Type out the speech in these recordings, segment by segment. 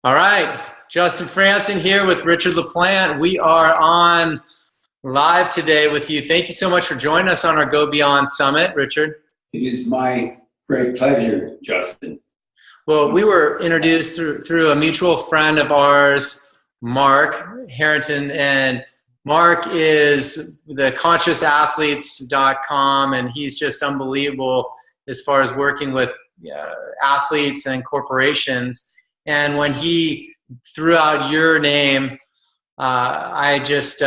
All right, Justin Franson here with Richard LaPlante. We are on live today with you. Thank you so much for joining us on our Go Beyond Summit, Richard. It is my great pleasure, Justin. Well, we were introduced through a mutual friend of ours, Mark Harrington, and Mark is the consciousathletes.com, and he's just unbelievable as far as working with athletes and corporations. And when he threw out your name, I just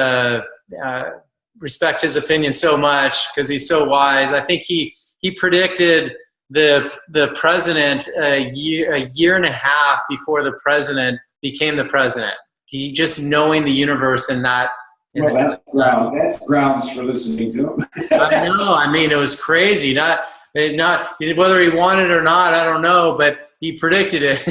respect his opinion so much because he's so wise. I think he predicted the president a year and a half before the president became the president. He just knowing the universe and that. Well, that's grounds for listening to him. I know. I mean, it was crazy. Not whether he wanted it or not, I don't know, but he predicted it.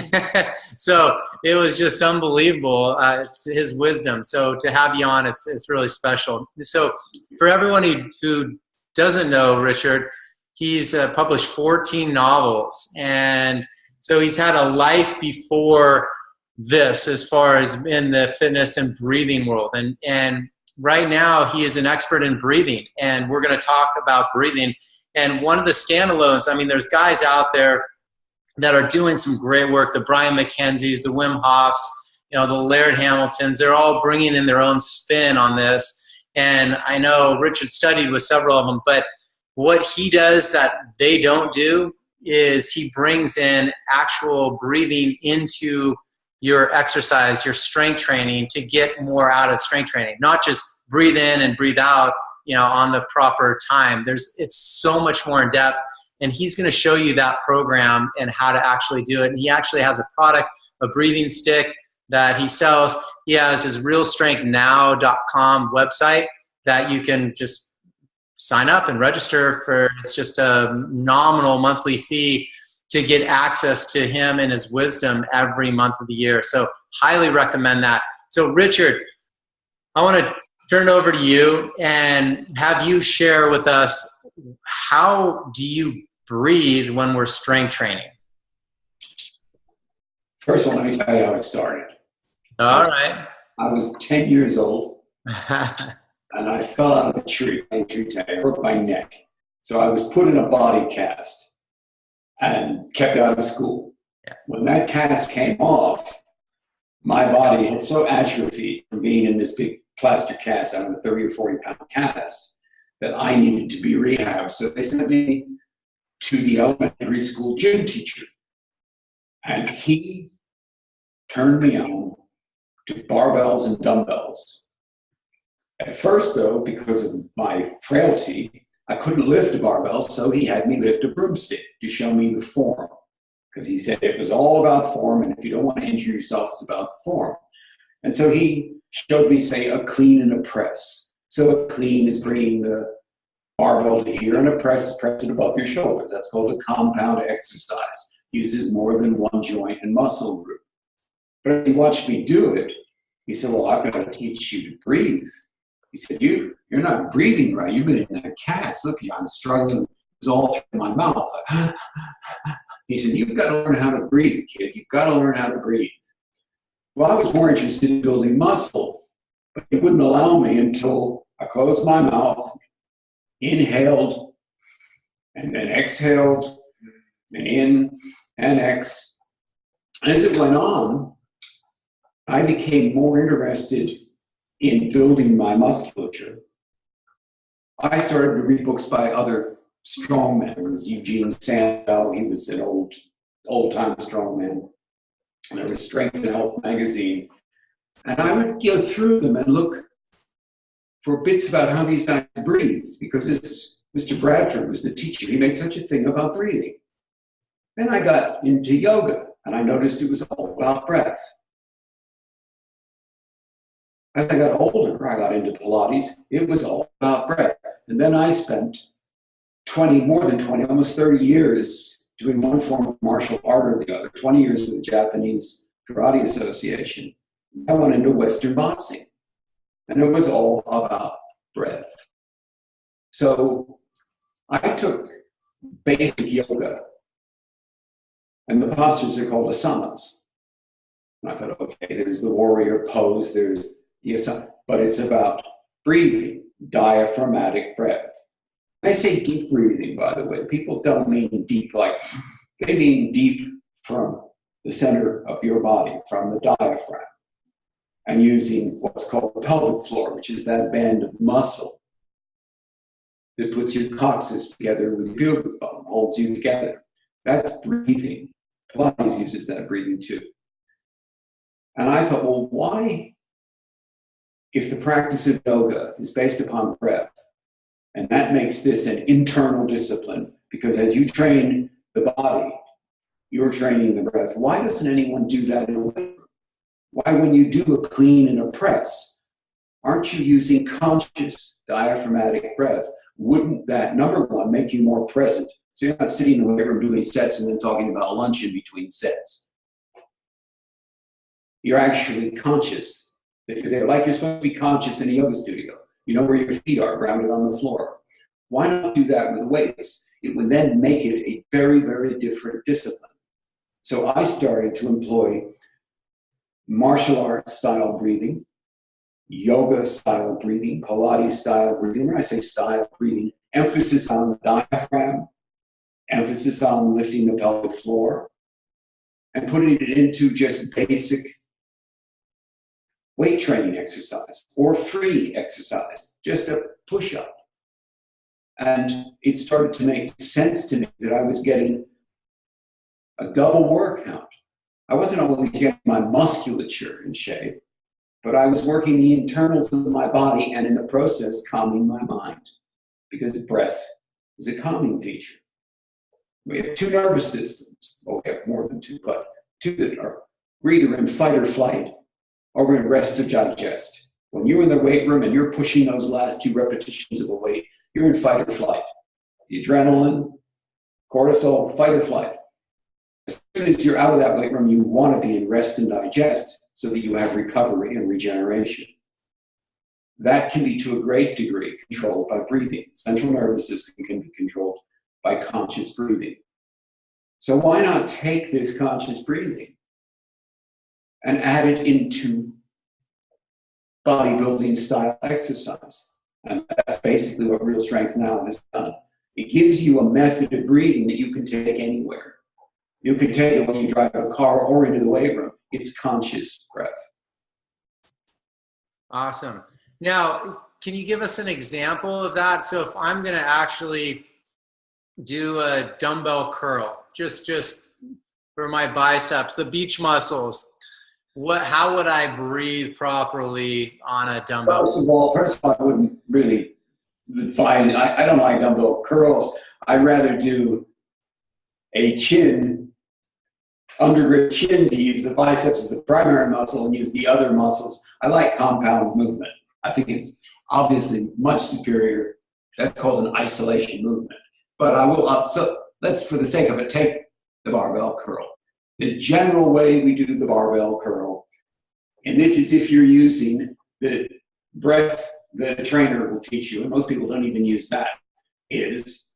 So it was just unbelievable, his wisdom. So to have you on, it's really special. So for everyone who doesn't know Richard, he's published 14 novels. And so he's had a life before this as far as in the fitness and breathing world. And right now he is an expert in breathing. And we're going to talk about breathing. And one of the standalones, I mean, there's guys out there that are doing some great work, the Brian McKenzies, the Wim Hofs, the Laird Hamiltons, they're all bringing in their own spin on this. And I know Richard studied with several of them, but what he does that they don't do is he brings in actual breathing into your exercise, your strength training to get more out of strength training, not just breathe in and breathe out, on the proper time. It's so much more in depth. And he's going to show you that program and how to actually do it. And he actually has a product, a breathing stick that he sells. He has his realstrengthnow.com website that you can just sign up and register for. It's just a nominal monthly fee to get access to him and his wisdom every month of the year. So highly recommend that. So Richard, I want to turn it over to you and have you share with us, how do you breathe when we're strength training? First of all, let me tell you how it started. All right. I was 10 years old, and I fell out of a tree. I broke my neck. So I was put in a body cast and kept out of school. Yeah. When that cast came off, my body had so atrophied from being in this big plaster cast, out of a 30 or 40 pound cast, that I needed to be rehabbed. So they sent me to the elementary school gym teacher. And he turned me on to barbells and dumbbells. At first, though, because of my frailty, I couldn't lift a barbell, so he had me lift a broomstick to show me the form. Because he said it was all about form, and if you don't want to injure yourself, it's about form. And so he showed me, say, a clean and a press. So a clean is bringing the barbell to here, and a press is pressing above your shoulder. That's called a compound exercise. Uses more than one joint and muscle group. But as he watched me do it, he said, well, I've got to teach you to breathe. He said, you're not breathing right. You've been in that cast. Look, I'm struggling. It's all through my mouth. He said, you've got to learn how to breathe, kid. You've got to learn how to breathe. Well, I was more interested in building muscle, but he wouldn't allow me until I closed my mouth, inhaled, and then exhaled, and in and ex. And as it went on, I became more interested in building my musculature. I started to read books by other strongmen. It was Eugene Sandow. He was an old-time strongman. And there was Strength and Health magazine. And I would go through them and look for bits about how these guys breathe, because this Mr. Bradford was the teacher. He made such a thing about breathing. Then I got into yoga, and I noticed it was all about breath. As I got older, I got into Pilates. It was all about breath. And then I spent more than 20, almost 30 years doing one form of martial art or the other, 20 years with the Japanese Karate Association. I went into Western boxing, and it was all about breath. So I took basic yoga, and the postures are called asanas. And I thought, okay, there's the warrior pose, there's yes, but it's about breathing, diaphragmatic breath. I say deep breathing, by the way. People don't mean deep like, they mean deep from the center of your body, from the diaphragm, and using what's called the pelvic floor, which is that band of muscle that puts your coccyx together with your pubic bone, holds you together. That's breathing. Pilates uses that breathing too. And I thought, well, why, if the practice of yoga is based upon breath, and that makes this an internal discipline, because as you train the body, you're training the breath. Why doesn't anyone do that in a way? Why, when you do a clean and a press, aren't you using conscious diaphragmatic breath? Wouldn't that, number one, make you more present? So you're not sitting in the weight room doing sets and then talking about lunch in between sets. You're actually conscious that you're there, like you're supposed to be conscious in a yoga studio. You know where your feet are, grounded on the floor. Why not do that with weights? It would then make it a very, very different discipline. So I started to employ martial arts style breathing, yoga style breathing, Pilates style breathing. When I say style breathing, emphasis on the diaphragm, emphasis on lifting the pelvic floor, and putting it into just basic weight training exercise or free exercise, just a push-up. And it started to make sense to me that I was getting a double workout. I wasn't only getting my musculature in shape, but I was working the internals of my body and in the process calming my mind, because breath is a calming feature. We have two nervous systems. Well, we have more than two, but two that are, we're either in fight or flight, or we're in rest or digest. When you're in the weight room and you're pushing those last two repetitions of a weight, you're in fight or flight. The adrenaline, cortisol, fight or flight. As soon as you're out of that weight room, you want to be in rest and digest so that you have recovery and regeneration. That can be, to a great degree, controlled by breathing. Central nervous system can be controlled by conscious breathing. So why not take this conscious breathing and add it into bodybuilding style exercise? And that's basically what Real Strength Now has done. It gives you a method of breathing that you can take anywhere. You can take it when you drive a car or into the weight room. It's conscious breath. Awesome. Now, can you give us an example of that? So if I'm going to actually do a dumbbell curl, just for my biceps, the beach muscles, how would I breathe properly on a dumbbell? First of all, I wouldn't really advise, I don't like dumbbell curls. I'd rather do a undergrip chin, to use the biceps as the primary muscle and use the other muscles. I like compound movement. I think it's obviously much superior. That's called an isolation movement. But I will, so let's, for the sake of it, take the barbell curl. The general way we do the barbell curl, and this is if you're using the breath that a trainer will teach you, and most people don't even use that, is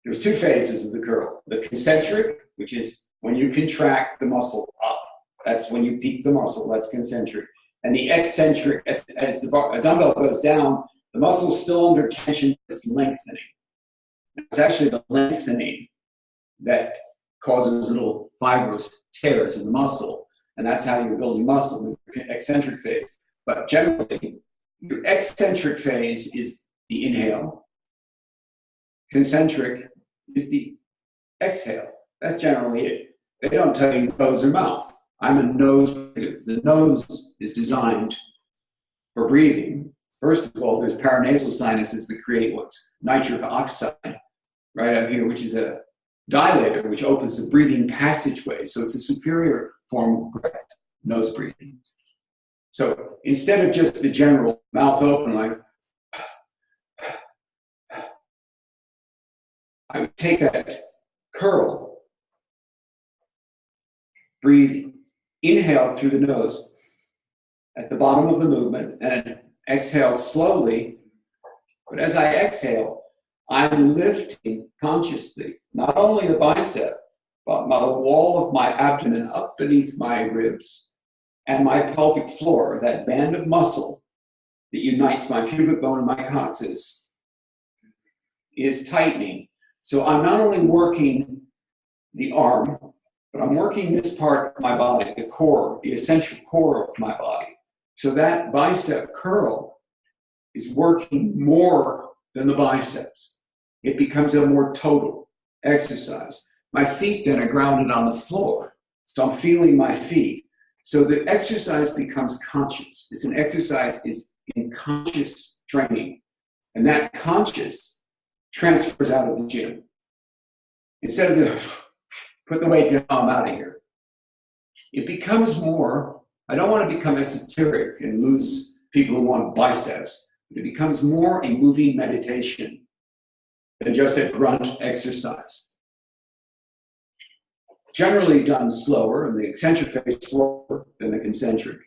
there's two phases of the curl. The concentric, which is when you contract the muscle up. That's when you peak the muscle, that's concentric. And the eccentric, as the dumbbell goes down, the muscle's still under tension, it's lengthening. It's actually the lengthening that causes little fibrous tears in the muscle, and that's how you're building muscle in the eccentric phase. But generally, your eccentric phase is the inhale. Concentric is the exhale. That's generally it. They don't tell you nose or mouth. I'm a nose breather. The nose is designed for breathing. First of all, there's paranasal sinuses that create what's nitric oxide right up here, which is a dilator, which opens the breathing passageway. So it's a superior form of breath, nose breathing. So instead of just the general mouth open, like, I would take that curl, breathe, inhale through the nose at the bottom of the movement, and exhale slowly. But as I exhale, I'm lifting consciously, not only the bicep, but the wall of my abdomen up beneath my ribs and my pelvic floor, that band of muscle that unites my pubic bone and my coccyx, is tightening. So I'm not only working the arm, but I'm working this part of my body, the core, the essential core of my body. So that bicep curl is working more than the biceps. It becomes a more total exercise. My feet then are grounded on the floor. So I'm feeling my feet. So the exercise becomes conscious. It's an exercise is in conscious training. And that conscious transfers out of the gym. Instead of put the weight down, I'm out of here. It becomes more, I don't want to become esoteric and lose people who want biceps, but it becomes more a moving meditation than just a grunt exercise. Generally done slower, and the eccentric phase slower than the concentric.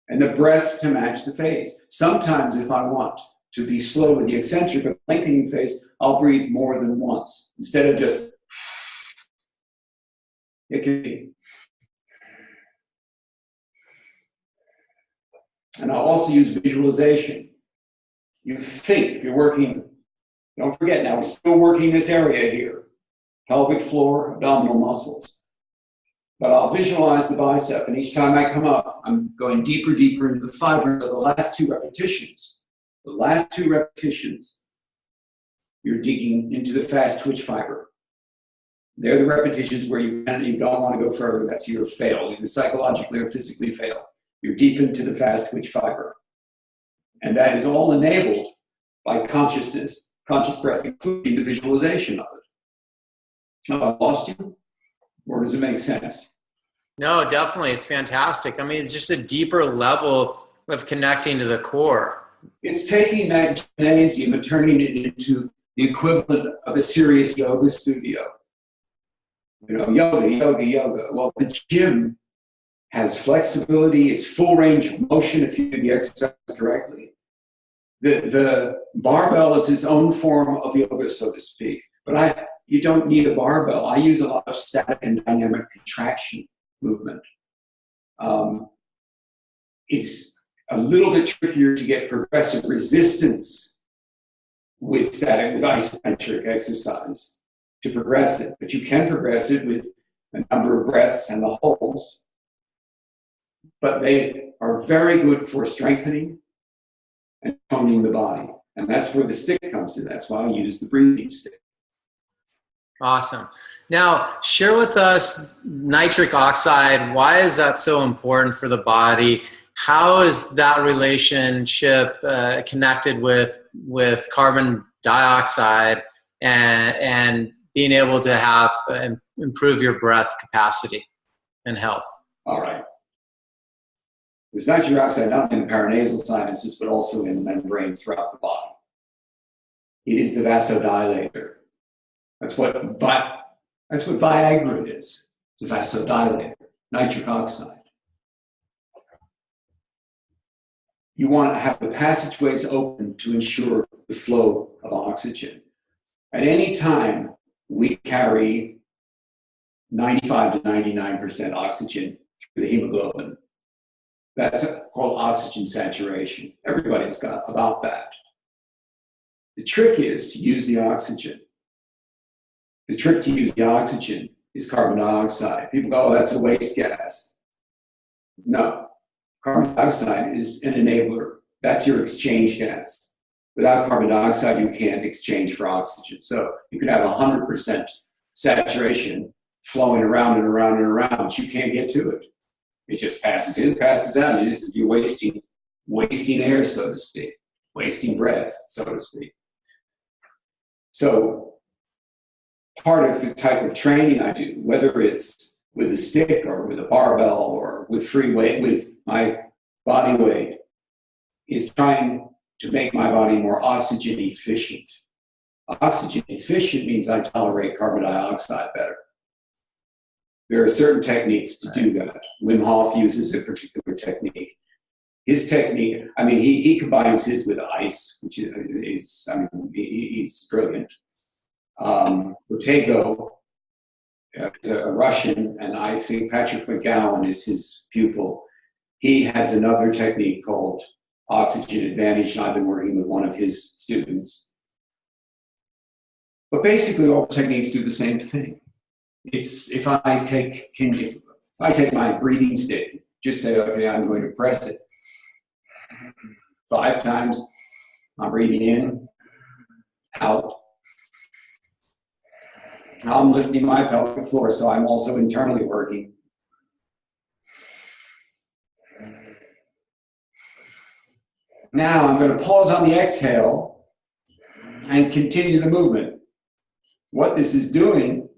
And the breath to match the phase. Sometimes if I want to be slow with the eccentric or lengthening phase, I'll breathe more than once. Instead of just, it can be. And I'll also use visualization. You think, if you're working, don't forget now, we're still working this area here. Pelvic floor, abdominal muscles. But I'll visualize the bicep, and each time I come up, I'm going deeper, deeper into the fibers of the last two repetitions. The last two repetitions, you're digging into the fast twitch fiber. They're the repetitions where you don't want to go further. That's your fail, either psychologically or physically fail. You're deep into the fast twitch fiber. And that is all enabled by consciousness, conscious breath, including the visualization of it. Have I lost you? Or does it make sense? No, definitely. It's fantastic. I mean, it's just a deeper level of connecting to the core. It's taking that gymnasium and turning it into the equivalent of a serious yoga studio. You know, yoga, yoga, yoga. Well, the gym has flexibility. It's full range of motion if you do the exercise correctly. The barbell is its own form of yoga, so to speak. But you don't need a barbell. I use a lot of static and dynamic contraction movement. It's a little bit trickier to get progressive resistance with static, with isometric exercise to progress it. But you can progress it with a number of breaths and the holds. But they are very good for strengthening and toning the body. And that's where the stick comes in. That's why I use the breathing stick. Awesome. Now, share with us nitric oxide. Why is that so important for the body? How is that relationship connected with carbon dioxide and being able to have improve your breath capacity and health? All right. There's nitric oxide not only in the paranasal sinuses, but also in the membrane throughout the body. It is the vasodilator. That's what Viagra is. It's a vasodilator, nitric oxide. You want to have the passageways open to ensure the flow of oxygen. At any time, we carry 95 to 99% oxygen through the hemoglobin. That's called oxygen saturation. Everybody's got about that. The trick is to use the oxygen. The trick to use the oxygen is carbon dioxide. People go, oh, that's a waste gas. No, carbon dioxide is an enabler. That's your exchange gas. Without carbon dioxide, you can't exchange for oxygen. So you could have 100% saturation flowing around and around and around, but you can't get to it. It just passes in, passes out. You're wasting air, so to speak, wasting breath, so to speak. So part of the type of training I do, whether it's with a stick or with a barbell or with free weight, with my body weight, is trying to make my body more oxygen efficient. Oxygen efficient means I tolerate carbon dioxide better. There are certain techniques to do that. Wim Hof uses a particular technique. His technique, I mean, he combines his with ice, which is I mean, he's brilliant. Bottego is a Russian, and I think Patrick McGowan is his pupil. He has another technique called oxygen advantage, and I've been working with one of his students. But basically, all techniques do the same thing. It's if I take my breathing stick, just say, okay, I'm going to press it 5 times. I'm breathing in, out. I'm lifting my pelvic floor, so I'm also internally working. Now I'm going to pause on the exhale and continue the movement. What this is doing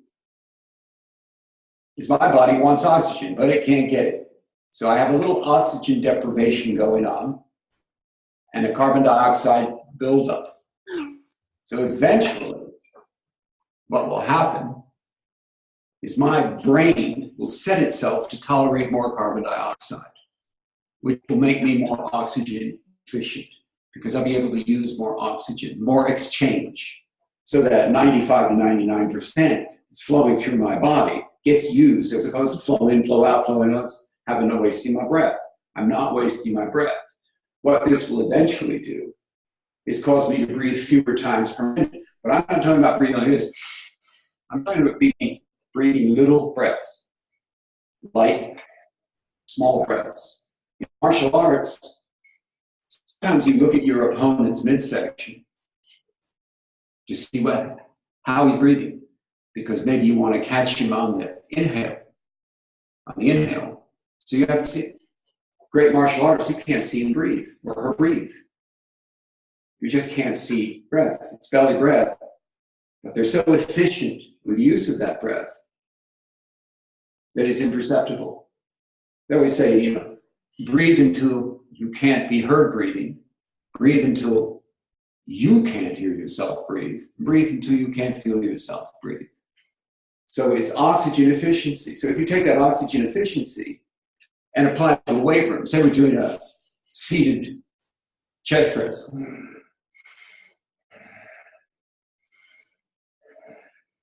is my body wants oxygen, but it can't get it. So I have a little oxygen deprivation going on and a carbon dioxide buildup. So eventually, what will happen is my brain will set itself to tolerate more carbon dioxide, which will make me more oxygen efficient because I'll be able to use more oxygen, more exchange, so that 95 to 99% that's flowing through my body gets used as opposed to flow in, flow out, flow in. Let's have no wasting my breath. I'm not wasting my breath. What this will eventually do is cause me to breathe fewer times per minute. But I'm not talking about breathing like this. I'm talking about breathing little breaths, light, small breaths. In martial arts, sometimes you look at your opponent's midsection to see how he's breathing, because maybe you want to catch him on the inhale. So you have to see. Great martial artists, you can't see him breathe or her breathe. You just can't see breath. It's belly breath. But they're so efficient with the use of that breath that it's imperceptible. They always say, breathe until you can't be heard breathing. Breathe until you can't hear yourself breathe. Breathe until you can't feel yourself breathe. So it's oxygen efficiency. So if you take that oxygen efficiency and apply it to a weight room, say we're doing a seated chest press.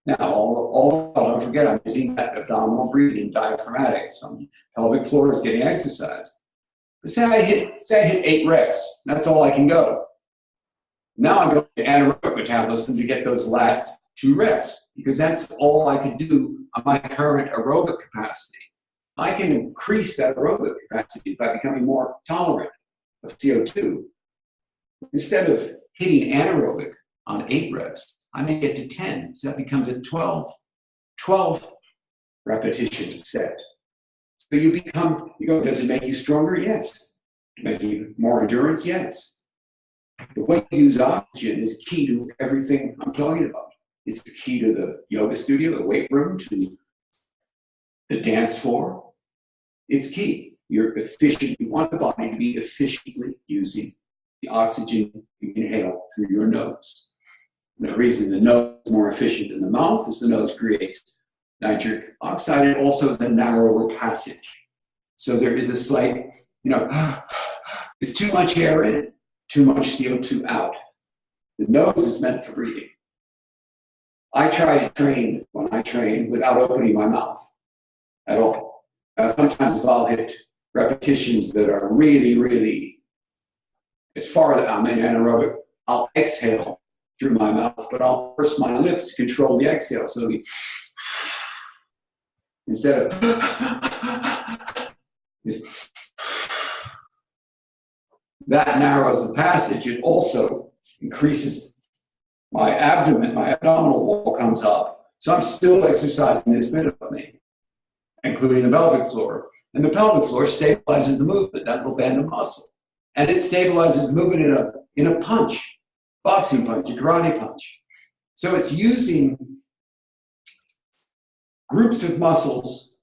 Now, don't forget, I'm using that abdominal breathing, diaphragmatic. So pelvic floor is getting exercise. But say I hit 8 reps. That's all I can go. Now I'm going to anaerobic metabolism to get those last 2 reps, because that's all I could do on my current aerobic capacity. I can increase that aerobic capacity by becoming more tolerant of CO2. Instead of hitting anaerobic on 8 reps, I may get to 10. So that becomes a 12 repetition set. So you go, does it make you stronger? Yes. Make you more endurance? Yes. The way you use oxygen is key to everything I'm talking about. It's key to the yoga studio, the weight room, to the dance floor. It's key. You're efficient. You want the body to be efficiently using the oxygen you inhale through your nose. And the reason the nose is more efficient than the mouth is the nose creates nitric oxide. It also is a narrower passage. So there is a slight, it's too much air in, too much CO2 out. The nose is meant for breathing. I try to train when I train without opening my mouth at all. Sometimes if I'll hit repetitions that are really, really, as far as I'm in anaerobic, I'll exhale through my mouth, but I'll purse my lips to control the exhale. So instead of that narrows the passage, it also increases my abdomen, my abdominal wall comes up. So I'm still exercising this bit of me, including the pelvic floor. And the pelvic floor stabilizes the movement. That will bend the muscle. And it stabilizes the movement in a punch, boxing punch, a karate punch. So it's using groups of muscles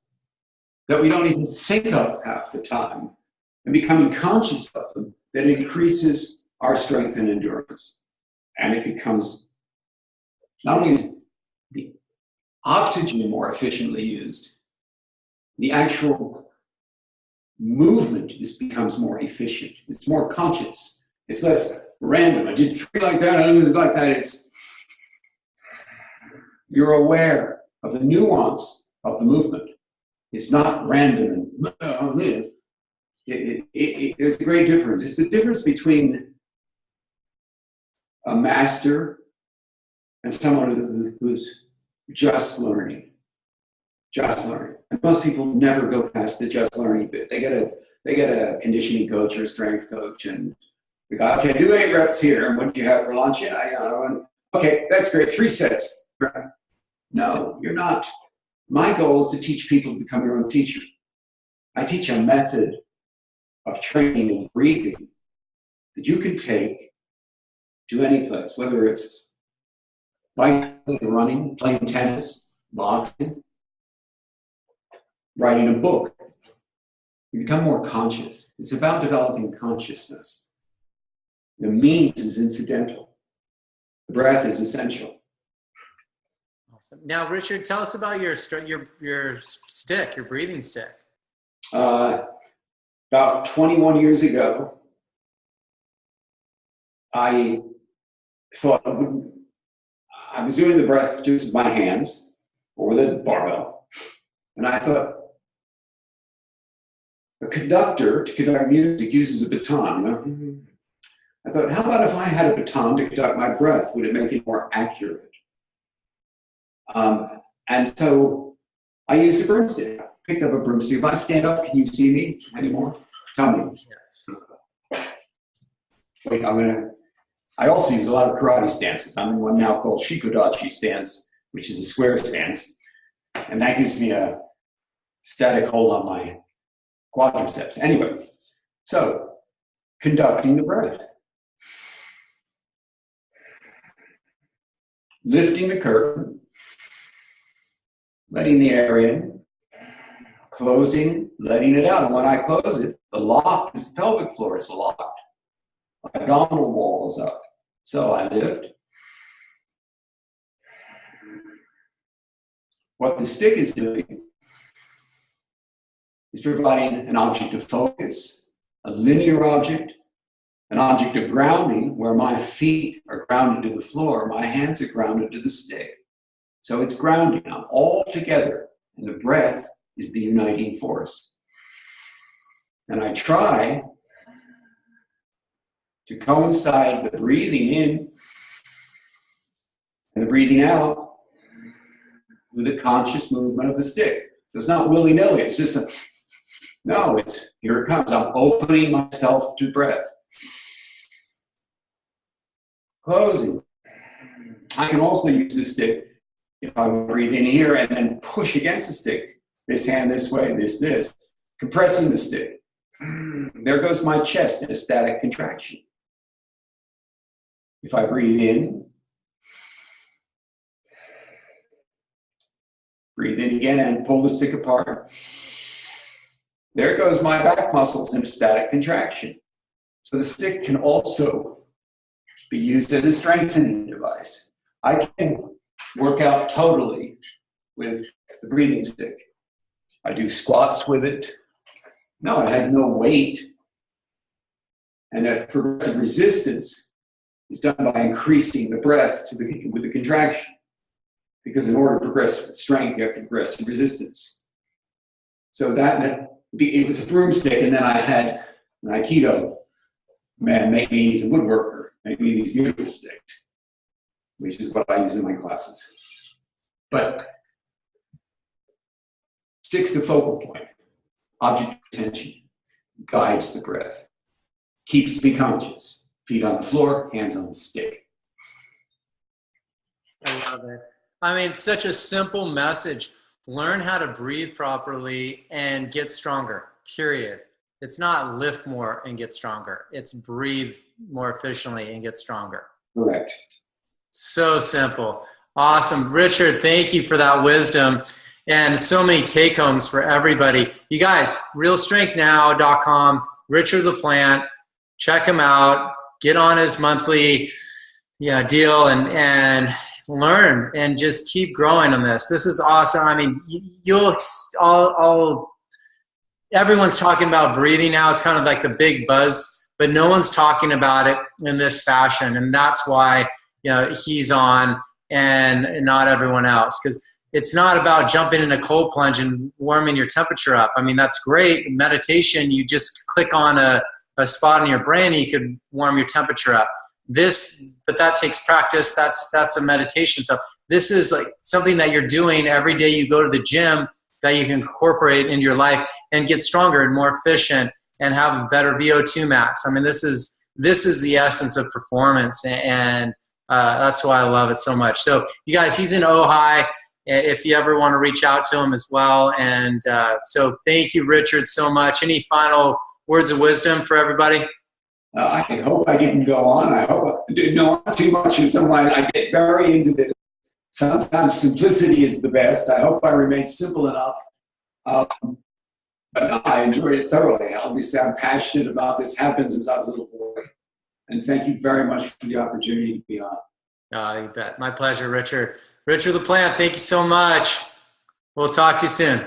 that we don't even think of half the time and becoming conscious of them that increases our strength and endurance. And it becomes not only the oxygen more efficiently used, the actual movement becomes more efficient. It's more conscious. It's less random. I did 3 like that, I did like that. You're aware of the nuance of the movement. It's not random. And there's a great difference. It's the difference between a master and someone who's just learning. Just learning. And most people never go past the just learning bit. They get a conditioning coach or a strength coach, and they go, okay, do 8 reps here. And what do you have for lunch? Okay, that's great. 3 sets. No, you're not. My goal is to teach people to become their own teacher. I teach a method of training and breathing that you can take to any place, whether it's bicycling, running, playing tennis, boxing, writing a book. You become more conscious. It's about developing consciousness. The means is incidental. The breath is essential. Awesome. Now, Richard, tell us about your stick, your breathing stick. About 21 years ago, I thought I was doing the breath just with my hands or with a barbell. And I thought, a conductor to conduct music uses a baton. You know? I thought, how about if I had a baton to conduct my breath? Would it make it more accurate? And so I used a broomstick. I picked up a broomstick. If I stand up, can you see me anymore? Tell me. Yes. Wait, I also use a lot of karate stances. I'm in one now called Shikodachi stance, which is a square stance. And that gives me a static hold on my quadriceps. Anyway, so conducting the breath. Lifting the curtain. Letting the air in. Closing, letting it out. And when I close it, the lock is the pelvic floor. It's locked. My abdominal wall is up. So I lift. What the stick is doing is providing an object of focus, a linear object, an object of grounding where my feet are grounded to the floor, my hands are grounded to the stick. So it's grounding. I'm all together, and the breath is the uniting force. And I try to coincide the breathing in and the breathing out with a conscious movement of the stick. So it's not willy-nilly, it's just here it comes. I'm opening myself to breath. Closing. I can also use the stick if I breathe in here and then push against the stick. This hand this way, this. Compressing the stick. There goes my chest in a static contraction. If I breathe in, breathe in again and pull the stick apart. There goes my back muscles in a static contraction. So the stick can also be used as a strengthening device. I can work out totally with the breathing stick. I do squats with it. No, it has no weight. And that progressive resistance is done by increasing the breath with the contraction. Because in order to progress with strength, you have to progress with resistance. So it was a broomstick, and then I had an Aikido man make me, he's a woodworker, make me these beautiful sticks, which is what I use in my classes. But stick's the focal point. Object of attention guides the breath, keeps me conscious. Feet on the floor, hands on the stick. I love it. I mean, such a simple message. Learn how to breathe properly and get stronger, period. It's not lift more and get stronger. It's breathe more efficiently and get stronger. Correct. So simple. Awesome. Richard, thank you for that wisdom and so many take-homes for everybody. You guys, realstrengthnow.com, RichardLaPlante, check him out. Get on his monthly deal and learn and just keep growing on this. This is awesome. I mean, everyone's talking about breathing now. It's kind of like the big buzz, but no one's talking about it in this fashion. And that's why, he's on and not everyone else. Because it's not about jumping in a cold plunge and warming your temperature up. I mean, that's great. Meditation, you just click on a spot in your brain and you could warm your temperature up. But that takes practice. That's a meditation. So this is like something that you're doing every day you go to the gym that you can incorporate into your life and get stronger and more efficient and have a better VO2 max. I mean, this is the essence of performance, and that's why I love it so much. So you guys, he's in Ojai, if you ever want to reach out to him as well. And so thank you, Richard, so much. Any final words of wisdom for everybody? I hope I didn't go on. I hope I didn't know too much in some way. I get very into this. Sometimes simplicity is the best. I hope I remain simple enough. But no, I enjoyed it thoroughly. Obviously, I'm passionate about this. Happened since I was a little boy. And thank you very much for the opportunity to be on. You bet. My pleasure, Richard. RichardLaPlante, thank you so much. We'll talk to you soon.